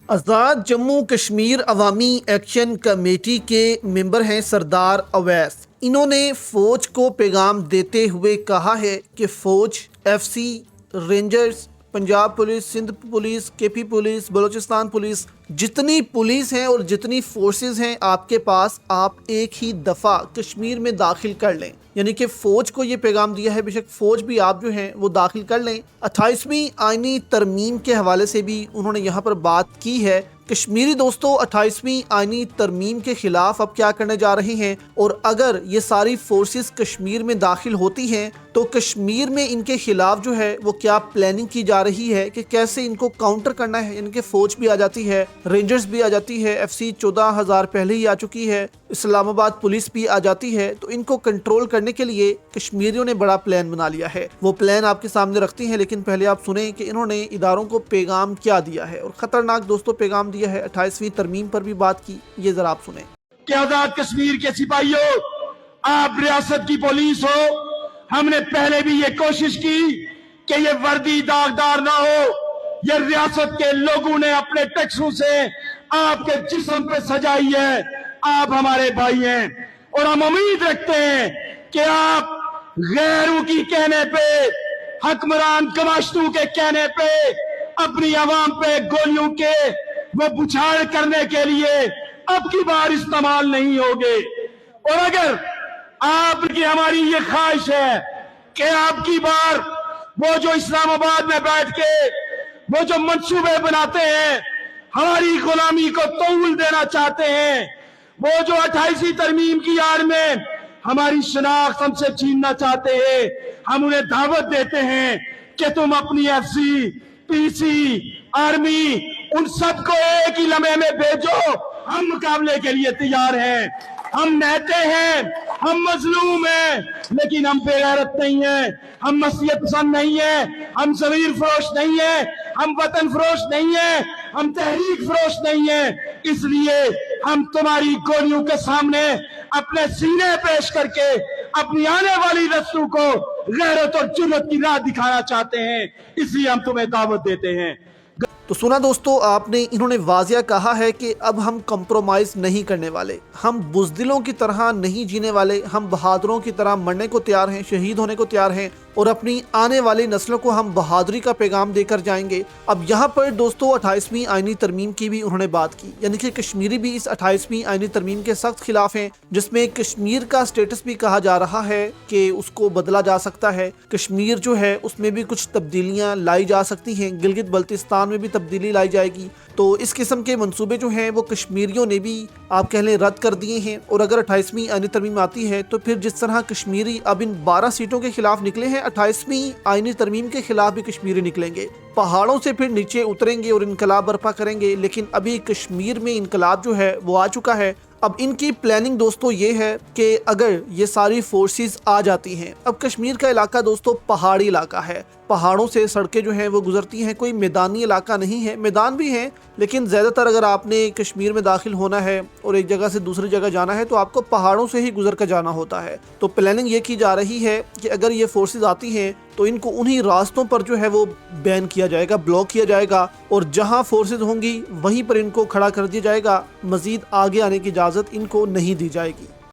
آزاد جموں کشمیر عوامی action committee کے ممبر ہیں سردار اویس۔ انہوں نے فوج کو پیغام دیتے ہوئے کہا ہے کہ فوج، F C, Rangers, Punjab police, Sindh police, K P police, Balochistan police, جتنی پولیس ہیں اور جتنی فورسز ہیں آپ کے پاس، آپ ایک ہی دفعہ کشمیر میں داخل کر لیں۔ یعنی کہ فوج کو یہ پیغام دیا ہے، بے شک فوج بھی آپ جو ہیں وہ داخل کر لیں۔ 28ویں آئینی ترمیم کے حوالے سے بھی انہوں نے یہاں پر بات کی ہے۔ کشمیری دوستو، 28ویں آئینی ترمیم کے خلاف اب کیا کرنے جا رہے ہیں، اور اگر یہ ساری فورسز کشمیر میں داخل ہوتی ہیں تو کشمیر میں ان کے خلاف جو ہے وہ کیا پلاننگ کی جا رہی ہے کہ کیسے ان کو کاؤنٹر کرنا ہے۔ یعنی کہ فوج بھی آ جاتی ہے، رینجرز بھی آ جاتی ہے، ایف سی 14,000 پہلے ہی آ چکی ہے، اسلام آباد پولیس بھی آ جاتی ہے، تو ان کو کنٹرول کرنے کے لیے کشمیریوں نے بڑا پلان بنا لیا ہے۔ وہ پلان آپ کے سامنے رکھتی ہیں، لیکن پہلے آپ سنیں کہ انہوں نے اداروں کو پیغام کیا دیا ہے، اور خطرناک دوستوں پیغام دیا ہے۔ 28ویں ترمیم پر بھی بات کی، یہ ذرا آپ سنیں کہ آزاد کشمیر کے سپاہیوں، آپ ریاست کی پولیس ہو، ہم نے پہلے بھی یہ کوشش کی کہ یہ وردی داغدار نہ ہو۔ یہ ریاست کے لوگوں نے اپنے ٹیکسوں سے آپ کے جسم پہ سجائی ہے۔ آپ ہمارے بھائی ہیں اور ہم امید رکھتے ہیں کہ آپ غیروں کی کہنے پہ، حکمران کماشتوں کے کہنے پہ، اپنی عوام پہ گولیوں کے وہ بچھاڑ کرنے کے لیے اب کی بار استعمال نہیں ہوگے۔ اور اگر آپ کی ہماری یہ خواہش ہے کہ آپ کی بار وہ جو اسلام آباد میں بیٹھ کے وہ جو منصوبے بناتے ہیں، ہماری غلامی کو طول دینا چاہتے ہیں، وہ جو 28ویں ترمیم کی آڑ میں ہماری شناخت ہم سے چھیننا چاہتے ہیں، ہم انہیں دعوت دیتے ہیں کہ تم اپنی ایف سی، پی سی، آرمی، ان سب کو ایک ہی لمحے میں بھیجو۔ ہم مقابلے کے لیے تیار ہیں۔ ہم نہتے ہیں، ہم مظلوم ہیں، لیکن ہم بے غیرت نہیں ہیں، ہم مسیحیت پسند نہیں ہیں، ہم ضمیر فروش نہیں ہیں، ہم وطن فروش نہیں ہیں، ہم تحریک فروش نہیں ہیں۔ اس لیے ہم تمہاری گولیوں کے سامنے اپنے سینے پیش کر کے اپنی آنے والی نسلوں کو غیرت اور جرأت کی راہ دکھانا چاہتے ہیں۔ اس لیے ہم تمہیں دعوت دیتے ہیں۔ تو سنا دوستو، انہوں نے واضح کہا ہے کہ اب ہم کمپرومائز نہیں کرنے والے، ہم بزدلوں کی طرح نہیں جینے والے، ہم بہادروں کی طرح مرنے کو تیار ہیں، شہید ہونے کو تیار ہیں، اور اپنی آنے والی نسلوں کو ہم بہادری کا پیغام دے کر جائیں گے۔ اب یہاں پر دوستو 28ویں آئینی ترمیم کی بھی انہوں نے بات کی، یعنی کہ کشمیری بھی اس 28ویں آئینی ترمیم کے سخت خلاف ہیں، جس میں کشمیر کا سٹیٹس بھی کہا جا رہا ہے کہ اس کو بدلا جا سکتا ہے۔ کشمیر جو ہے اس میں بھی کچھ تبدیلیاں لائی جا سکتی ہیں، گلگت بلتستان میں بھی تبدیلی لائی جائے گی۔ تو اس قسم کے منصوبے جو ہیں وہ کشمیریوں نے بھی آپ کہہ لیں رد کر دیے ہیں، اور اگر 28ویں آئینی ترمیم آتی ہے تو پھر جس طرح کشمیری اب ان 12 سیٹوں کے خلاف نکلے ہیں، 28ویں آئینی ترمیم کے خلاف بھی کشمیری نکلیں گے، پہاڑوں سے پھر نیچے اتریں گے اور انقلاب برپا کریں گے۔ لیکن ابھی کشمیر میں انقلاب جو ہے وہ آ چکا ہے۔ اب ان کی پلاننگ دوستو یہ ہے کہ اگر یہ ساری فورسز آ جاتی ہیں، اب کشمیر کا علاقہ دوستو پہاڑی علاقہ ہے، پہاڑوں سے سڑکیں جو ہیں وہ گزرتی ہیں، کوئی میدانی علاقہ نہیں ہے، میدان بھی ہیں لیکن زیادہ تر اگر آپ نے کشمیر میں داخل ہونا ہے اور ایک جگہ سے دوسری جگہ جانا ہے تو آپ کو پہاڑوں سے ہی گزر کر جانا ہوتا ہے۔ تو پلاننگ یہ کی جا رہی ہے کہ اگر یہ فورسز آتی ہیں تو ان کو انہی راستوں پر جو ہے وہ بین کیا جائے گا، بلاک کیا جائے گا، اور جہاں فورسز ہوں گی وہیں پر ان کو کھڑا کر دیا جائے گا، مزید آگے آنے کی اجازت ان کو نہیں دی جائے گی۔